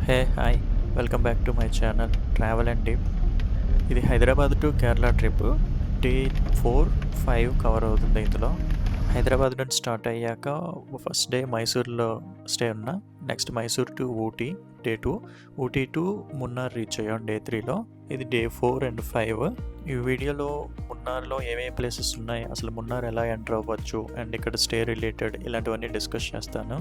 Hey hi welcome back to my channel travel and tip. ఇది Hyderabad to Kerala trip. Day 4-5 cover అవుతుంది. ఇందులో హైదరాబాద్ నుంచి start అయ్యాక ఫస్ట్ డే మైసూర్లో స్టే ఉన్నా. Next Mysore to Ooty day 2, Ooty to Munnar reach అయ్యాం డే 3లో. ఇది డే 4 అండ్ 5. ఈ వీడియోలో మున్నార్లో ఏమేమి ప్లేసెస్ ఉన్నాయి, అసలు మున్నార్ ఎలా ఎంటర్ అవ్వచ్చు అండ్ ఇక్కడ స్టే రిలేటెడ్ ఇలాంటివన్నీ డిస్కస్ చేస్తాను.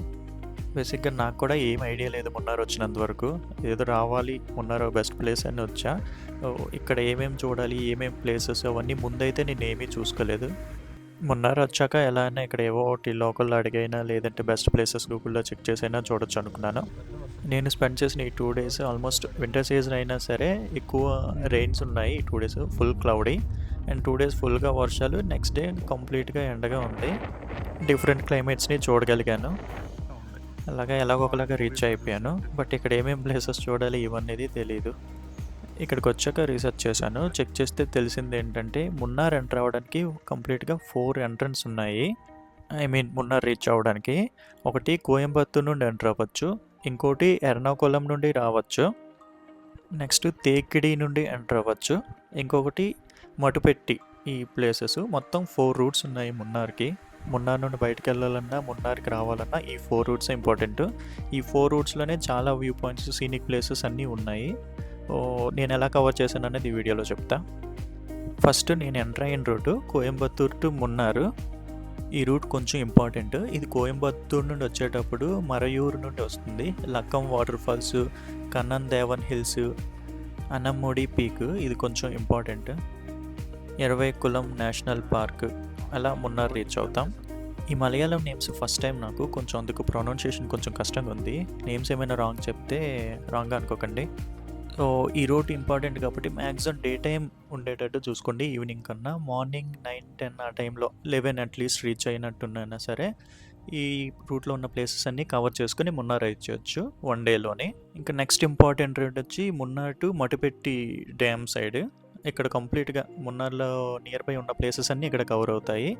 బేసిక్గా నాకు కూడా ఏం ఐడియా లేదు మున్నార్ వచ్చినంత వరకు. ఏదో రావాలి మున్నార్ బెస్ట్ ప్లేస్ అని వచ్చా. ఇక్కడ ఏమేమి చూడాలి, ఏమేమి ప్లేసెస్ అవన్నీ ముందైతే నేను ఏమీ చూసుకోలేదు. మున్నార్ వచ్చాక ఎలా అయినా ఇక్కడ ఏవో ఒకటి లోకల్లో అడిగైనా లేదంటే బెస్ట్ ప్లేసెస్ గూగుల్లో చెక్ చేసైనా చూడొచ్చు అనుకున్నాను. నేను స్పెండ్ చేసిన ఈ 2 days ఆల్మోస్ట్ వింటర్ సీజన్ అయినా సరే ఎక్కువ రెయిన్స్ ఉన్నాయి. ఈ 2 days full cloudy and 2 days ఫుల్గా వర్షాలు. నెక్స్ట్ డే కంప్లీట్గా ఎండగా ఉంది. డిఫరెంట్ క్లైమేట్స్ని చూడగలిగాను. అలాగా ఎలాగోకలాగా రీచ్ అయిపోయాను. బట్ ఇక్కడ ఏమేమి ప్లేసెస్ చూడాలి ఇవన్నీ తెలీదు. ఇక్కడికి వచ్చాక రీసెర్చ్ చేశాను. చెక్ చేస్తే తెలిసింది ఏంటంటే మున్నార్ ఎంటర్ అవ్వడానికి కంప్లీట్గా 4 ఎంట్రన్స్ ఉన్నాయి. మున్నార్ రీచ్ అవ్వడానికి. ఒకటి కోయంబత్తూర్ నుండి ఎంటర్ అవ్వచ్చు, ఇంకోటి ఎర్నాకుళం నుండి రావచ్చు, నెక్స్ట్ తేకిడి నుండి ఎంటర్ అవ్వచ్చు, ఇంకొకటి మటుపెట్టి. ఈ ప్లేసెస్ మొత్తం 4 రూట్స్ ఉన్నాయి మున్నార్కి. మున్నార్ నుండి బయటకు వెళ్ళాలన్నా మున్నార్కి రావాలన్నా ఈ 4 రూట్స్ ఇంపార్టెంట్. ఈ 4 రూట్స్లోనే చాలా వ్యూ పాయింట్స్, సీనిక్ ప్లేసెస్ అన్నీ ఉన్నాయి. నేను ఎలా కవర్ చేశాను అనేది ఈ వీడియోలో చెప్తా. ఫస్ట్ నేను ఎంటర్ అయిన రూటు కోయంబత్తూర్ టు మున్నార్. ఈ రూట్ కొంచెం ఇంపార్టెంట్. ఇది కోయంబత్తూర్ నుండి వచ్చేటప్పుడు మరయూరు నుండి వస్తుంది. Lakkam water falls, Kannan Devan hills, Anamudi peak ఇది కొంచెం ఇంపార్టెంట్. ఎరవైకులం national park. అలా మున్నార్ రీచ్ అవుతాం. ఈ మలయాళం నేమ్స్ ఫస్ట్ టైం నాకు, కొంచెం అందుకు ప్రొనౌన్సియేషన్ కొంచెం కష్టంగా ఉంది. నేమ్స్ ఏమైనా రాంగ్ చెప్తే రాంగ్గా అనుకోకండి. సో ఈ రూట్ ఇంపార్టెంట్ కాబట్టి మ్యాక్సిమం డే టైం ఉండేటట్టు చూసుకోండి. ఈవినింగ్ కన్నా మార్నింగ్ 9-10 ఆ టైంలో 11 అట్లీస్ట్ రీచ్ అయినట్టున్నా సరే ఈ రూట్లో ఉన్న ప్లేసెస్ అన్నీ కవర్ చేసుకుని మున్నార్ రీచ్ చేయొచ్చు 1 డేలోనే. ఇంకా నెక్స్ట్ ఇంపార్టెంట్ రూట్ వచ్చి మున్నార్ టు మటుపెట్టి డ్యామ్ సైడ్. ఇక్కడ కంప్లీట్గా మున్నార్లో నియర్ బై ఉన్న ప్లేసెస్ అన్నీ ఇక్కడ కవర్ అవుతాయి.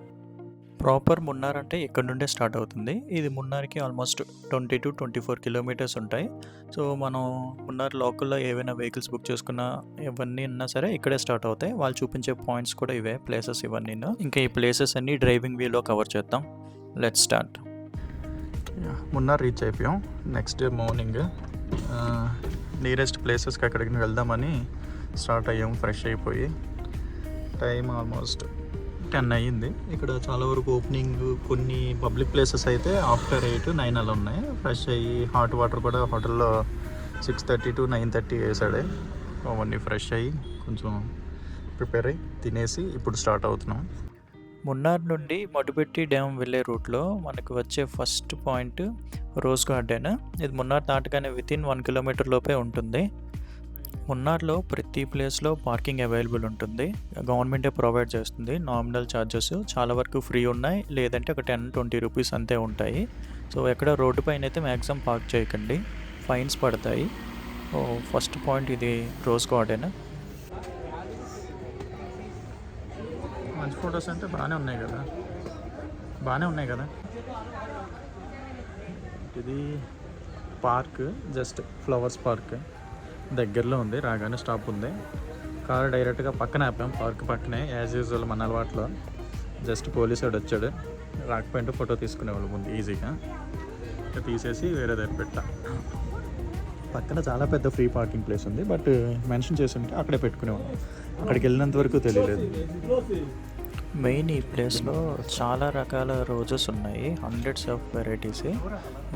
ప్రాపర్ మున్నార్ అంటే ఇక్కడ నుండే స్టార్ట్ అవుతుంది. ఇది మున్నార్కి ఆల్మోస్ట్ 20-24 కిలోమీటర్స్ ఉంటాయి. సో మనం మున్నార్ లోకల్లో ఏవైనా వెహికల్స్ బుక్ చేసుకున్నా ఇవన్నీ ఉన్నా సరే ఇక్కడే స్టార్ట్ అవుతాయి. వాళ్ళు చూపించే పాయింట్స్ కూడా ఇవే ప్లేసెస్ ఇవన్నీ. ఇంకా ఈ ప్లేసెస్ అన్నీ డ్రైవింగ్ వీలో కవర్ చేద్దాం. Let's start. మున్నార్ రీచ్ అయిపోయాం. నెక్స్ట్ డే మార్నింగ్ నియరెస్ట్ ప్లేసెస్కి అక్కడికి వెళ్దామని స్టార్ట్ అయ్యాము. ఫ్రెష్ అయిపోయి టైం ఆల్మోస్ట్ 10 అయ్యింది. ఇక్కడ చాలా వరకు ఓపెనింగ్, కొన్ని పబ్లిక్ ప్లేసెస్ అయితే ఆఫ్టర్ 8-9 అలా ఉన్నాయి. ఫ్రెష్ అయ్యి హాట్ వాటర్ కూడా హోటల్లో 6:30 to 9:30 వేసాడే. అవన్నీ ఫ్రెష్ అయ్యి కొంచెం ప్రిపేర్ అయ్యి తినేసి ఇప్పుడు స్టార్ట్ అవుతున్నాం. మున్నార్ నుండి మటుపెట్టి డ్యామ్ వెళ్ళే రూట్లో మనకు వచ్చే ఫస్ట్ పాయింట్ రోజ్ గార్డెన్. ఇది మున్నార్ దాటగానే వితిన్ 1 కిలోమీటర్ లోపే ఉంటుంది. మున్నార్లో ప్రతి ప్లేస్లో పార్కింగ్ అవైలబుల్ ఉంటుంది. గవర్నమెంటే ప్రొవైడ్ చేస్తుంది. నామినల్ ఛార్జెస్ చాలా వరకు ఫ్రీ ఉన్నాయి, లేదంటే ఒక 10-20 రూపీస్ అంతే ఉంటాయి. సో ఎక్కడ రోడ్డు పైన అయితే మ్యాక్సిమం పార్క్ చేయకండి, ఫైన్స్ పడతాయి. ఫస్ట్ పాయింట్ ఇది రోజ్ గార్డెన్. మంచి ఫొటోస్ అంటే బాగానే ఉన్నాయి కదా. ఇది పార్క్, జస్ట్ ఫ్లవర్స్ పార్క్ దగ్గరలో ఉంది. రాగానే స్టాప్ ఉంది. కారు డైరెక్ట్గా పక్కన ఆపాం, పార్క్ పక్కనే యాజ్ యూజువల్ మన అలవాట్లో. జస్ట్ పోలీసు వాడు వచ్చాడు, రాకపోయింటే ఫోటో తీసుకునేవాళ్ళు ముందు ఈజీగా. ఇంకా తీసేసి వేరే దగ్గర పెట్టా. పక్కన చాలా పెద్ద ఫ్రీ పార్కింగ్ ప్లేస్ ఉంది, బట్ మెన్షన్ చేసి ఉంటే అక్కడే పెట్టుకునేవాళ్ళం. అక్కడికి వెళ్ళినంత వరకు తెలియలేదు. మెయిన్ ఈ ప్లేస్లో చాలా రకాల రోజెస్ ఉన్నాయి, hundreds of varieties.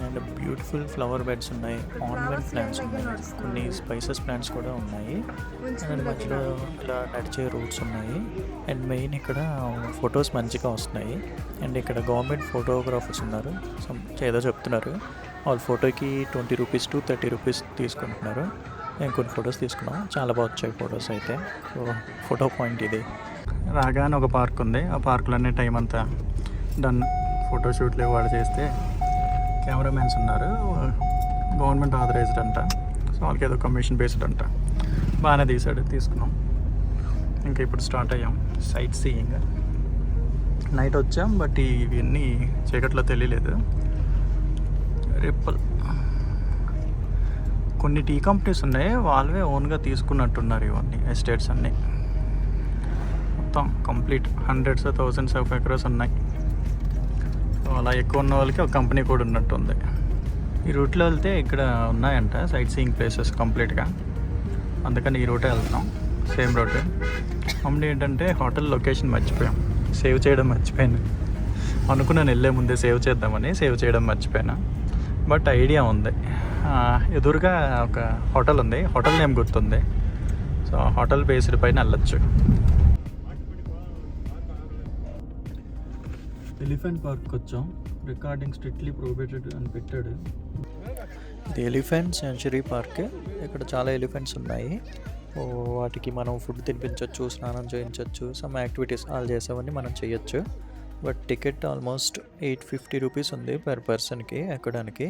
And beautiful flower beds ఉన్నాయి, ఆర్నమెంట్ ప్లాంట్స్ ఉన్నాయి, కొన్ని స్పైసెస్ ప్లాంట్స్ కూడా ఉన్నాయి. అండ్ మధ్యలో ఇలా నడిచే రూట్స్ ఉన్నాయి. అండ్ మెయిన్ ఇక్కడ ఫొటోస్ మంచిగా వస్తున్నాయి. అండ్ ఇక్కడ గవర్నమెంట్ ఫోటోగ్రాఫర్స్ ఉన్నారు, ఏదో చెప్తున్నారు. వాళ్ళ ఫోటోకి 20 రూపీస్ to 30 రూపీస్ తీసుకుంటున్నారు. నేను కొన్ని ఫొటోస్ తీసుకున్నాం, చాలా బాగా వచ్చాయి ఫొటోస్ అయితే. సో ఫోటో పాయింట్ ఇది. రాగానే ఒక పార్క్ ఉంది. ఆ పార్కులోనే టైం అంతా డన్. ఫోటోషూట్లు వాళ్ళు చేస్తే కెమెరామెన్స్ ఉన్నారు, గవర్నమెంట్ ఆథరైజ్డ్ అంట. సో వాళ్ళకి ఏదో కమిషన్ బేస్డ్ అంట. బాగానే తీసుకున్నాం. ఇంకా ఇప్పుడు స్టార్ట్ అయ్యాం సైట్ సీయింగ్. నైట్ వచ్చాం, బట్ ఇవన్నీ చీకట్లో తెలియలేదు. రిప్పల్ కొన్ని టీ కంపెనీస్ ఉన్నాయి, వాళ్ళవే ఓన్గా తీసుకున్నట్టున్నారు ఇవన్నీ ఎస్టేట్స్ అన్నీ. మొత్తం complete hundreds thousands of acres ఉన్నాయి. సో అలా ఎక్కువ ఉన్న వాళ్ళకి ఒక కంపెనీ కూడా ఉన్నట్టుంది. ఈ రూట్లో వెళ్తే ఇక్కడ ఉన్నాయంట సైట్ సీయింగ్ ప్లేసెస్ కంప్లీట్గా, అందుకని ఈ రూటే వెళ్తున్నాం, సేమ్ రోడ్. మమ్మల్ని ఏంటంటే హోటల్ లొకేషన్ మర్చిపోయాం, సేవ్ చేయడం మర్చిపోయాను. అనుకున్నాను వెళ్ళే ముందే సేవ్ చేద్దామని, సేవ్ చేయడం మర్చిపోయాను. బట్ ఐడియా ఉంది, ఎదురుగా ఒక హోటల్ ఉంది, హోటల్ నేమ్ గుర్తుంది. సో హోటల్ బేస్డ్ పైన వెళ్ళొచ్చు. ఎలిఫెంట్ పార్క్ వచ్చాం, రికార్డింగ్ స్ట్రిక్ట్లీ ప్రొహిబిటెడ్ అని పెట్టాడు. ఇది ఎలిఫెంట్ సెంచురీ పార్క్. ఇక్కడ చాలా ఎలిఫెంట్స్ ఉన్నాయి. వాటికి మనం ఫుడ్ తినిపించవచ్చు, స్నానం చేయించవచ్చు, సమ్ యాక్టివిటీస్ ఆల్ చేసేవన్నీ మనం చేయొచ్చు. బట్ టికెట్ ఆల్మోస్ట్ 850 రూపీస్ ఉంది పర్ పర్సన్కి ఎక్కడానికి.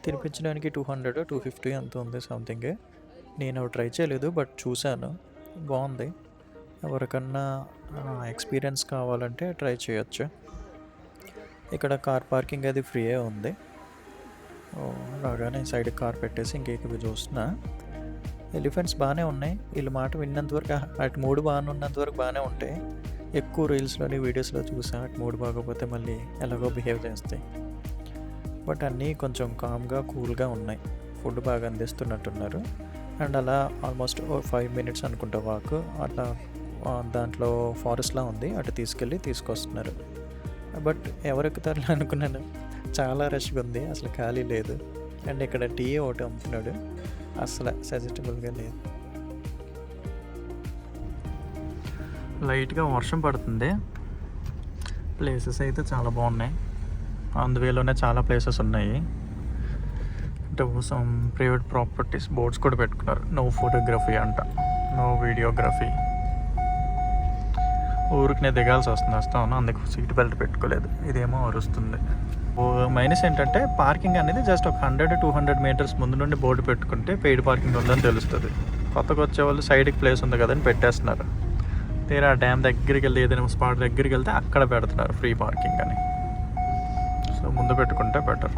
తినిపించడానికి 200 250 అంత ఉంది సంథింగ్. నేను ట్రై చేయలేదు, బట్ చూశాను, బాగుంది. ఎవరికన్నా ఎక్స్పీరియన్స్ కావాలంటే ట్రై చేయొచ్చు. ఇక్కడ కార్ పార్కింగ్ అది ఫ్రీయే ఉంది. రాగానే సైడ్ కార్ పెట్టేసి ఇంకేవి చూస్తున్నా. ఎలిఫెంట్స్ బాగానే ఉన్నాయి, వీళ్ళ మాట విన్నంతవరకు. అటు మూడు బాగానే ఉన్నంతవరకు బాగానే ఉంటాయి. ఎక్కువ రీల్స్లోని వీడియోస్లో చూసా, అటు మూడు బాగోపోతే మళ్ళీ ఎలాగో బిహేవ్ చేస్తాయి. బట్ అన్నీ కొంచెం కామ్గా కూల్గా ఉన్నాయి. ఫుడ్ బాగా అందిస్తున్నట్టున్నారు. అండ్ అలా ఆల్మోస్ట్ 5 మినిట్స్ అనుకుంటా వాక్. అట్లా దాంట్లో ఫారెస్ట్లా ఉంది, అటు తీసుకొస్తున్నారు. బట్ ఎవరెక్కుతారులే అనుకున్నాను, చాలా రష్గా ఉంది, అసలు ఖాళీ లేదు. అండ్ ఇక్కడ టీ ఒకటి అమ్ముతున్నాడు, అసలు సజెస్టబుల్గా లేదు. లైట్గా వర్షం పడుతుంది. ప్లేసెస్ అయితే చాలా బాగున్నాయి. అందువేలోనే చాలా ప్లేసెస్ ఉన్నాయి. అంటే సమ్ ప్రైవేట్ ప్రాపర్టీస్ బోర్డ్స్ కూడా పెట్టుకున్నారు. నో ఫోటోగ్రఫీ అంట, నో వీడియోగ్రఫీ. ఊరికి నేను దిగాల్సి వస్తాను, అందుకు సీట్ బెల్ట్ పెట్టుకోలేదు. ఇదేమో అరుస్తుంది. మైనస్ ఏంటంటే పార్కింగ్ అనేది జస్ట్ ఒక 100-200 మీటర్స్ ముందు నుండి బోర్డు పెట్టుకుంటే పెయిడ్ పార్కింగ్ ఉందని తెలుస్తుంది. కొత్తగా వచ్చే వాళ్ళు సైడ్కి ప్లేస్ ఉంది కదని పెట్టేస్తున్నారు. తీరా డ్యామ్ దగ్గరికి వెళ్తే, ఏదైనా స్పాట్ దగ్గరికి వెళ్తే అక్కడ పెడుతున్నారు ఫ్రీ పార్కింగ్ అని. సో ముందు పెట్టుకుంటే బెటర్.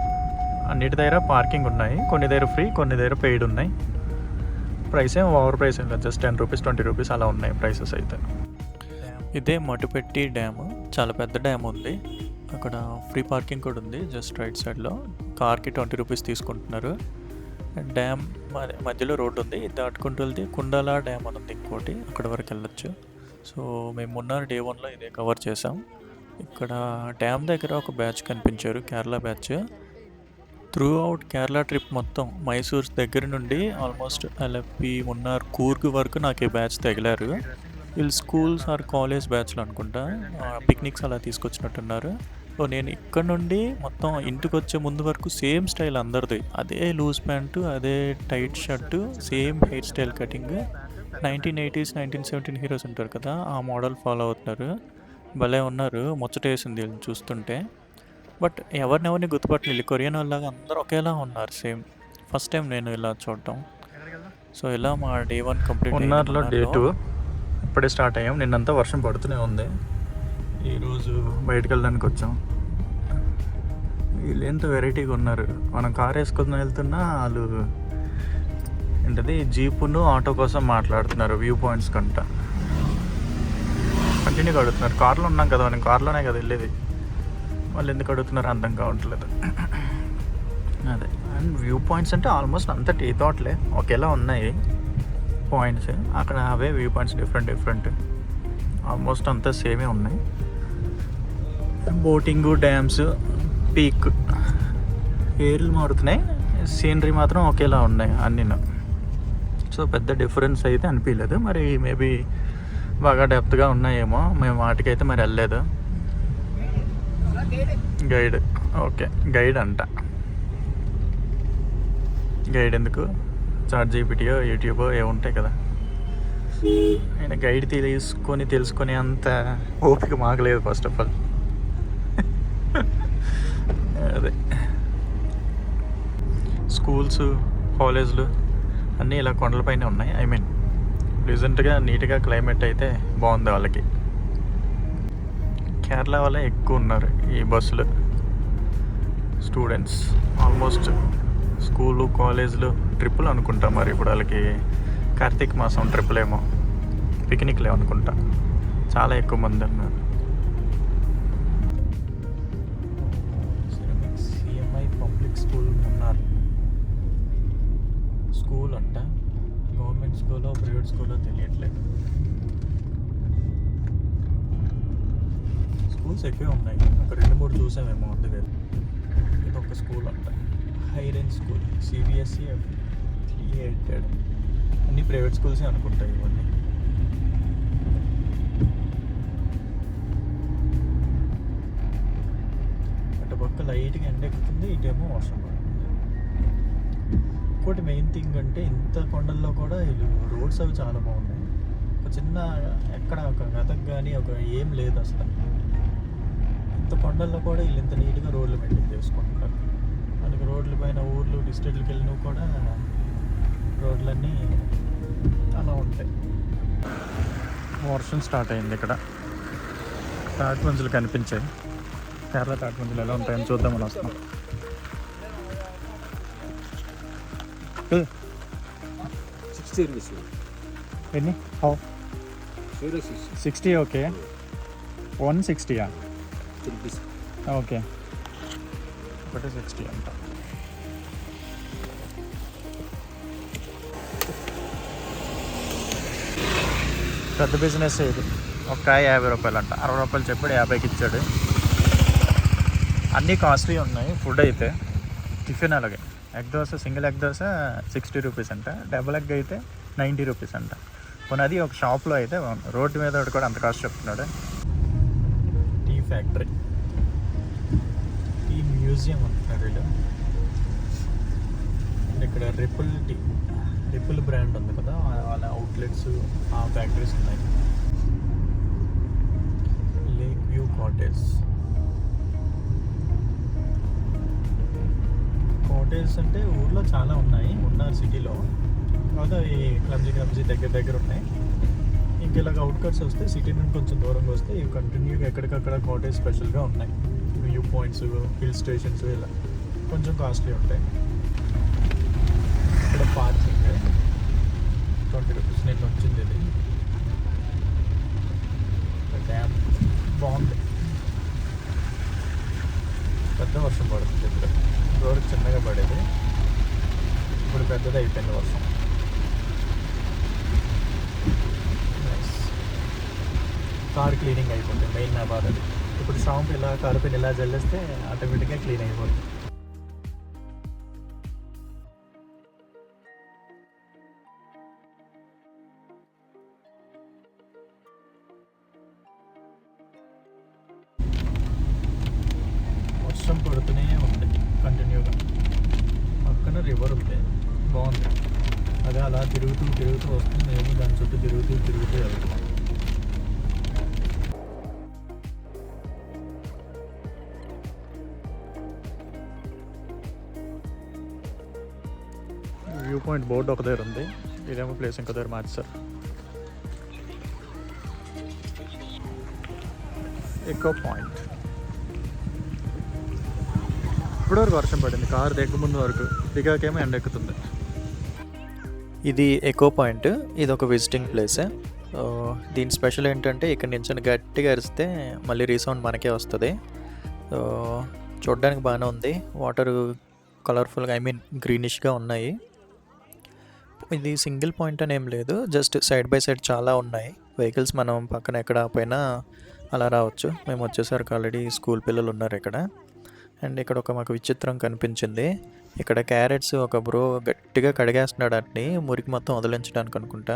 అన్నిటి దగ్గర పార్కింగ్ ఉన్నాయి, కొన్ని దగ్గర ఫ్రీ, కొన్ని దగ్గర పెయిడ్ ఉన్నాయి. ప్రైస్ ఏం ఓవర్ ప్రైస్ ఏం లేదు, జస్ట్ 10 రూపీస్ 20 రూపీస్ అలా ఉన్నాయి ప్రైసెస్ అయితే. ఇదే మటుపెట్టి డ్యామ్, చాలా పెద్ద డ్యామ్ ఉంది. అక్కడ ఫ్రీ పార్కింగ్ కూడా ఉంది, జస్ట్ రైట్ సైడ్లో. కార్కి 20 రూపీస్ తీసుకుంటున్నారు. డ్యామ్ మధ్యలో రోడ్డు ఉంది, ఇది దాటుకుంటూ వెళ్తే కుండాల డ్యామ్ అని ఉంది ఇంకోటి, అక్కడ వరకు వెళ్ళొచ్చు. సో మేము మొన్న డే 1లో ఇదే కవర్ చేసాం. ఇక్కడ డ్యామ్ దగ్గర ఒక బ్యాచ్ కనిపించారు, Kerala batch. Through out Kerala trip మొత్తం మైసూర్ దగ్గర నుండి ఆల్మోస్ట్ అలప్పి, మున్నార్, కూర్గ్ వరకు నాకు ఈ బ్యాచ్ తగిలారు. వీళ్ళు స్కూల్స్ ఆర్ కాలేజ్ బ్యాచ్లు అనుకుంటా, పిక్నిక్స్ అలా తీసుకొచ్చినట్టున్నారు. సో నేను ఇక్కడ నుండి మొత్తం ఇంటికి వచ్చే ముందు వరకు సేమ్ స్టైల్ అందరిది, అదే లూజ్ ప్యాంటు, అదే tight shirt, same hair style cutting. 1980s 1917 heroes ఉంటారు కదా, ఆ మోడల్ ఫాలో అవుతున్నారు. భలే ఉన్నారు, ముచ్చటేసింది వీళ్ళని చూస్తుంటే. బట్ ఎవరినెవరిని గుర్తుపట్టలేదు, కొరియన్ వాళ్ళగా అందరూ ఒకేలా ఉన్నారు, సేమ్. ఫస్ట్ టైం నేను ఇలా చూడటం. సో ఇలా మా డే 1 కంప్లీట్. మున్నార్లో డే 2 ఇప్పుడే స్టార్ట్ అయ్యాం. నిన్నంతా వర్షం పడుతూనే ఉంది. ఈరోజు బయటకు వెళ్ళడానికి వచ్చాం. వీళ్ళు ఎంతో వెరైటీగా ఉన్నారు. మనం కార్ వేసుకొని వెళ్తున్నా వాళ్ళు ఏంటది జీపును ఆటో కోసం మాట్లాడుతున్నారు, వ్యూ పాయింట్స్ కంట. కంటిన్యూగా అడుగుతున్నారు. కార్లో ఉన్నాం కదా, మనం కార్లోనే కదా వెళ్ళేది, వాళ్ళు ఎందుకు అడుగుతున్నారు అర్థం కావట్లేదు. అదే. అండ్ వ్యూ పాయింట్స్ అంటే ఆల్మోస్ట్ అంత టీ తోటలే ఒకేలా ఉన్నాయి పాయింట్స్. అక్కడ అవే వ్యూ పాయింట్స్ డిఫరెంట్ ఆల్మోస్ట్ అంతా సేమే ఉన్నాయి. బోటింగు, డ్యామ్స్, పీక్, ఏర్లు మారుతున్నాయి, సీనరీ మాత్రం ఒకేలా ఉన్నాయి అన్నీ. సో పెద్ద డిఫరెన్స్ అయితే అనిపించలేదు. మరి మేబీ బాగా డెప్త్గా ఉన్నాయేమో, మేము వాటికైతే మరి వెళ్ళలేదు. గైడ్, ఓకే గైడ్ అంట. గైడ్ ఎందుకు, చాట్‌జీపీటీయో యూట్యూబో ఏ ఉంటాయి కదా. ఆయన గైడ్ తెలుసుకొని అంత ఓపిక మాగలేదు ఫస్ట్ ఆఫ్ ఆల్. అదే స్కూల్స్, కాలేజ్లు అన్నీ ఇలా కొండలపైనే ఉన్నాయి. ఐ మీన్ ప్లెజెంట్గా, నీట్గా క్లైమేట్ అయితే బాగుంది వాళ్ళకి. కేరళ వాళ్ళే ఎక్కువ ఉన్నారు ఈ బస్సులు. స్టూడెంట్స్ ఆల్మోస్ట్ స్కూలు కాలేజీలు ట్రిప్పులు అనుకుంటా. మరి ఇప్పుడు వాళ్ళకి కార్తీక మాసం ట్రిప్పులేమో, పిక్నిక్లే అనుకుంటా. చాలా ఎక్కువ మంది ఉన్నారు. సిఎంఐ పబ్లిక్ స్కూల్ ఉన్నారు. స్కూల్ అంట, గవర్నమెంట్ స్కూలో ప్రైవేట్ స్కూలో తెలియట్లేదు. స్కూల్స్ ఎక్కువే ఉన్నాయి, ఒక 2-3 చూసామేమో. అందుకే ఇది ఒక స్కూల్ అంట, high range school, CBSE affiliated. అన్ని ప్రైవేట్ స్కూల్సే అనుకుంటాయి ఇవన్నీ. అటు పక్క లైట్గా ఎండ ఎక్కుతుంది, ఇటేమో వర్షం పడుతుంది. ఇంకోటి మెయిన్ థింగ్ అంటే ఇంత కొండల్లో కూడా వీళ్ళు రోడ్స్ అవి చాలా బాగున్నాయి. ఒక చిన్న ఎక్కడ ఒక గతకు కానీ ఒక ఏం లేదు అసలు. ఇంత కొండల్లో కూడా వీళ్ళు ఇంత నీట్గా రోడ్లు మెయింటైన్ చేసుకుంటున్నారు. మనకి రోడ్ల పైన ఊర్లు డిస్ట్రిక్ట్కి వెళ్ళినవి కూడా రోడ్లన్నీ అలా ఉంటాయి. వర్షం స్టార్ట్ అయింది. ఇక్కడ తాటిమంజులు కనిపించాయి. కేరళ తాటిమంజులు ఎలా ఉంటాయని చూద్దామని వస్తున్నాం. ఎన్ని 60? ఓకే, 160. ఓకే, ఒకటి 60 అంట. పెద్ద బిజినెస్ ఇది. ఒక కాయ 50 రూపాయలు అంట. 60 రూపాయలు చెప్పాడు, 50కి ఇచ్చాడు. అన్నీ కాస్ట్లీ ఉన్నాయి. ఫుడ్ అయితే టిఫిన్ అలాగే egg dosa, single egg dosa 60 rupees అంట. డబుల్ ఎగ్ అయితే 90 రూపీస్ అంట. అది ఒక షాప్లో అయితే రోడ్డు మీద కూడా అంత కాస్ట్ చెప్తున్నాడు. టీ ఫ్యాక్టరీ, టీ మ్యూజియం అంటున్నారు వీళ్ళు. ఇక్కడ రిపుల్ బ్రాండ్ ఉంది కదా, వాళ్ళ అవుట్లెట్స్, ఆ ఫ్యాక్టరీస్ ఉన్నాయి. లేక్ వ్యూ కాటేజ్ అంటే ఊర్లో చాలా ఉన్నారు సిటీలో. కాకపోతే అవి క్లమ్జీ దగ్గర ఉన్నాయి. ఇంక ఇలాగ అవుట్కట్స్ వస్తే, సిటీ నుండి కొంచెం దూరంగా వస్తే ఇవి కంటిన్యూగా ఎక్కడికక్కడ కాటేజ్ స్పెషల్గా ఉన్నాయి. వ్యూ పాయింట్స్, హిల్ స్టేషన్స్ ఇలా కొంచెం కాస్ట్లీ ఉంటాయి. ఇక్కడ పార్కింగ్ 20 రూపీస్. నేను వచ్చింది ఇది. డ్యామ్ బాగుంది. పెద్ద వర్షం పడుతుంది ఇక్కడ. ఇదివరకు చిన్నగా పడేది, ఇప్పుడు పెద్దది అయిపోయింది వర్షం. కార్ క్లీనింగ్ అయిపోతుంది, మెయిన్ నా బాధ. ఇప్పుడు షాంపూ ఇలా కారు పైన ఇలా జల్లేస్తే ఆటోమేటిక్గా క్లీన్ అయిపోతుంది. వర్షం పడుతూనే ఉంది కంటిన్యూగా. పక్కన రివర్ ఉంది, బాగుంది. అదే అలా తిరుగుతూ వస్తుంది. మేము దాని చుట్టూ తిరుగుతూ వెళ్తున్నాం. వ్యూ పాయింట్ బోర్డు ఒక దగ్గర ఉంది, ఇదేమో ప్లేస్ ఇంకో దగ్గర మార్చారు. Echo Point. ఇప్పటివరకు వర్షం పడింది, కారు దిగక ముందు వరకు. దిగాకేమో ఎండ ఎక్కుతుంది. ఇది ఎకో పాయింట్. ఇది ఒక విజిటింగ్ ప్లేస్. దీని స్పెషల్ ఏంటంటే ఇక్కడ నుంచి గట్టిగా అరిస్తే మళ్ళీ రీసౌండ్ మనకే వస్తుంది. చూడడానికి బాగానే ఉంది. వాటర్ కలర్ఫుల్గా, గ్రీనిష్గా ఉన్నాయి. ఇది సింగిల్ పాయింట్ అని ఏం లేదు, జస్ట్ సైడ్ బై సైడ్ చాలా ఉన్నాయి. వెహికల్స్ మనం పక్కన ఎక్కడ పోయినా అలా రావచ్చు. మేము వచ్చేసరికి ఆల్రెడీ స్కూల్ పిల్లలు ఉన్నారు ఇక్కడ. అండ్ ఇక్కడ ఒక మాకు విచిత్రం కనిపించింది. ఇక్కడ క్యారెట్స్ ఒక బ్రో గట్టిగా కడిగేస్తున్నాడు. అట్ని మురికి మొత్తం వదిలించడానికి అనుకుంటా.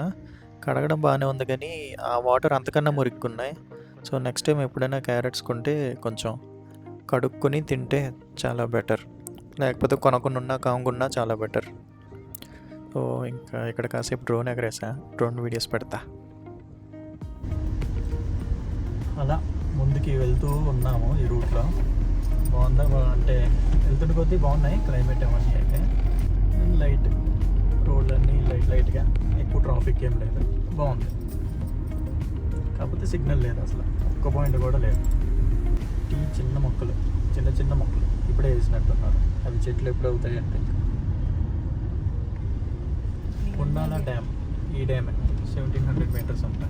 కడగడం బాగానే ఉంది కానీ ఆ వాటర్ అంతకన్నా మురిక్కున్నాయి. సో నెక్స్ట్ టైం ఎప్పుడైనా క్యారెట్స్ కొంటే కొంచెం కడుక్కొని తింటే చాలా బెటర్. లేకపోతే కొనకుండా కాంగున్నా చాలా బెటర్. సో ఇంకా ఇక్కడ కాసేపు డ్రోన్ ఎగరేసా, డ్రోన్ వీడియోస్ పెడతా. అలా ముందుకి వెళ్తూ ఉన్నాము ఈ రూట్లో. బాగుందా అంటే వెళ్తున్న కొద్దీ బాగున్నాయి క్లైమేట్ అవన్నీ. అయితే లైట్ రోడ్లన్నీ లైట్గా, ఎక్కువ ట్రాఫిక్ ఏం లేదు, బాగుంది. కాకపోతే సిగ్నల్ లేదు అసలు, ఒక్క పాయింట్ కూడా లేదు. చిన్న మొక్కలు ఇప్పుడే వేసినట్టున్నారు. అవి చెట్లు ఎప్పుడు అవుతాయి అంటే కుందాల డ్యామ్. ఈ డ్యామే 1700 మీటర్స్ అంట.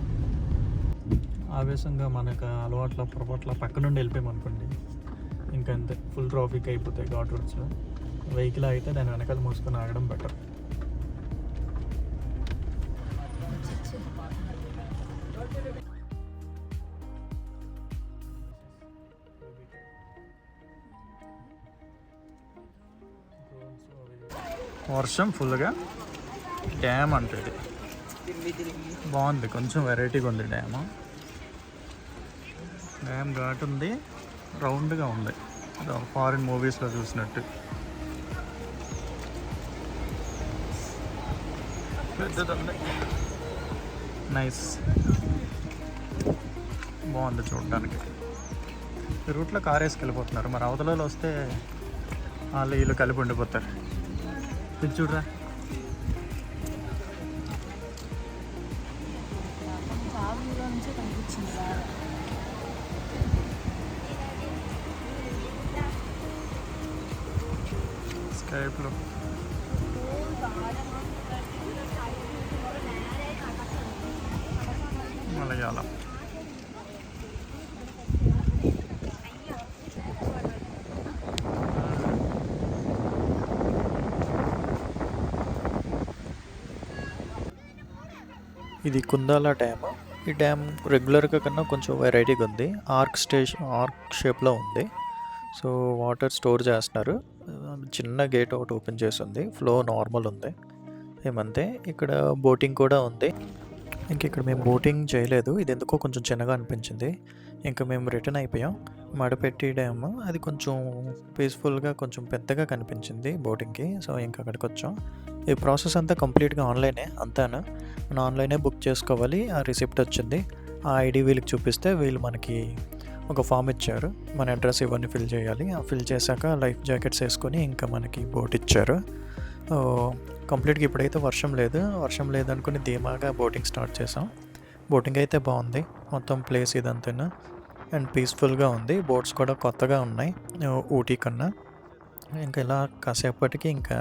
ఆవేశంగా మనకు అలవాట్ల పొరపాట్ల పక్క నుండి వెళ్ళిపోయాం అనుకోండి, ఇంకా అంతే, ఫుల్ ట్రాఫిక్ అయిపోతాయి ఘాట్ రోడ్స్లో. వెహికల్ అయితే దాని వెనకాల మోసుకొని ఆగడం బెటర్. వర్షం ఫుల్గా డ్యామ్ అంటే బాగుంది, కొంచెం వెరైటీగా ఉంది డ్యామ్. డ్యామ్ ఘాట్ ఉంది, రౌండ్గా ఉంది, ఫారిన్ మూవీస్లో చూసినట్టు. పెద్దదండి, నైస్, బాగుంది చూడడానికి. ఈ రూట్లో కార్ వేసుకెళ్ళిపోతున్నారు, మరి అవతలలో వస్తే వాళ్ళు వీళ్ళు కలిపి ఉండిపోతారు. ఇది చూడరా, స్కైప్లో మలయాళం. ఇది కుందాల డ్యామ్. ఈ డ్యామ్ రెగ్యులర్గా కన్నా కొంచెం వెరైటీగా ఉంది, ఆర్క్ షేప్లో ఉంది. సో వాటర్ స్టోర్ చేస్తున్నారు. చిన్న గేట్ ఒకటి ఓపెన్ చేసి ఉంది, ఫ్లో నార్మల్ ఉంది ఏమంతే. ఇక్కడ బోటింగ్ కూడా ఉంది. ఇంక ఇక్కడ మేము బోటింగ్ చేయలేదు, ఇది ఎందుకో కొంచెం చిన్నగా అనిపించింది. ఇంకా మేము రిటర్న్ అయిపోయాం. మడపెట్టి డ్యామ్ అది కొంచెం పీస్ఫుల్గా కొంచెం పెద్దగా కనిపించింది బోటింగ్కి. సో ఇంకా అక్కడికి వచ్చాం. ఈ ప్రాసెస్ అంతా కంప్లీట్గా ఆన్లైనే, అంతాను మనం ఆన్లైనే బుక్ చేసుకోవాలి. ఆ రిసిప్ట్ వచ్చింది, ఆ ఐడి వీళ్ళకి చూపిస్తే వీళ్ళు మనకి ఒక ఫామ్ ఇచ్చారు, మన అడ్రస్ ఇవన్నీ ఫిల్ చేయాలి. ఆ ఫిల్ చేశాక లైఫ్ జాకెట్స్ వేసుకొని ఇంకా మనకి బోట్ ఇచ్చారు. కంప్లీట్గా ఇప్పుడైతే వర్షం లేదు అనుకుని ధీమాగా బోటింగ్ స్టార్ట్ చేసాం. బోటింగ్ అయితే బాగుంది, మొత్తం ప్లేస్ ఇదంతా అండ్ పీస్ఫుల్గా ఉంది. బోట్స్ కూడా కొత్తగా ఉన్నాయి ఊటీ కన్నా. ఇంకా ఇలా కాసేపటికి ఇంకా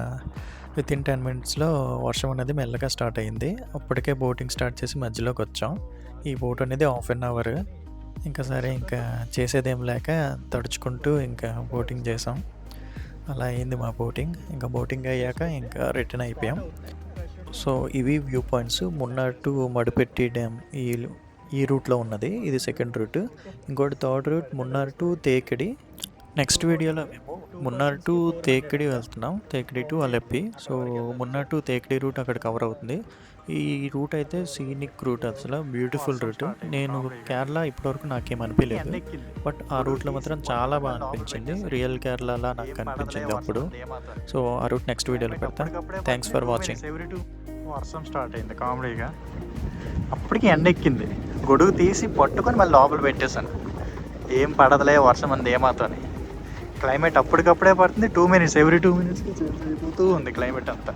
వితిన్ 10 మినిట్స్లో వర్షం అనేది మెల్లగా స్టార్ట్ అయ్యింది. అప్పటికే బోటింగ్ స్టార్ట్ చేసి మధ్యలోకి వచ్చాం. ఈ బోట్ అనేది 1/2 అవర్. ఇంకా సరే ఇంకా చేసేదేం లేక తడుచుకుంటూ ఇంకా బోటింగ్ చేసాం. అలా అయింది మా బోటింగ్. ఇంకా బోటింగ్ అయ్యాక ఇంకా రిటర్న్ అయిపోయాం. సో ఇవి view points. Munnar to Mattupetty dam ఈ రూట్లో ఉన్నది, ఇది సెకండ్ రూట్. ఇంకోటి third route Munnar to Thekkady. Next వీడియోలో మేము మున్నార్ టు తేకిడి వెళ్తున్నాం, Thekkady to Alleppey. So Munnar to Thekkady route అక్కడ కవర్ అవుతుంది. ఈ రూట్ అయితే సీనిక్ రూట్, అసలు బ్యూటిఫుల్ రూట్. నేను కేరళ ఇప్పటివరకు నాకేం అనిపించలేదు, బట్ ఆ రూట్లో మాత్రం చాలా బాగా అనిపించింది, రియల్ కేరళలా నాకు అనిపించింది అప్పుడు. సో ఆ రూట్ నెక్స్ట్ వీడియోలో పెడతా. Thanks for watching. వర్షం స్టార్ట్ అయింది కామెడీగా, అప్పటికి ఎండ ఎక్కింది. గొడుగు తీసి పట్టుకొని మళ్ళీ లోపల పెట్టేశాను. ఏం పడదలే వర్షం అంది ఏమాతోని. క్లైమేట్ అప్పటికప్పుడే పడుతుంది, 2 minutes, ఎవ్రీ 2 minutes అయిపోతూ ఉంది క్లైమేట్ అంతా.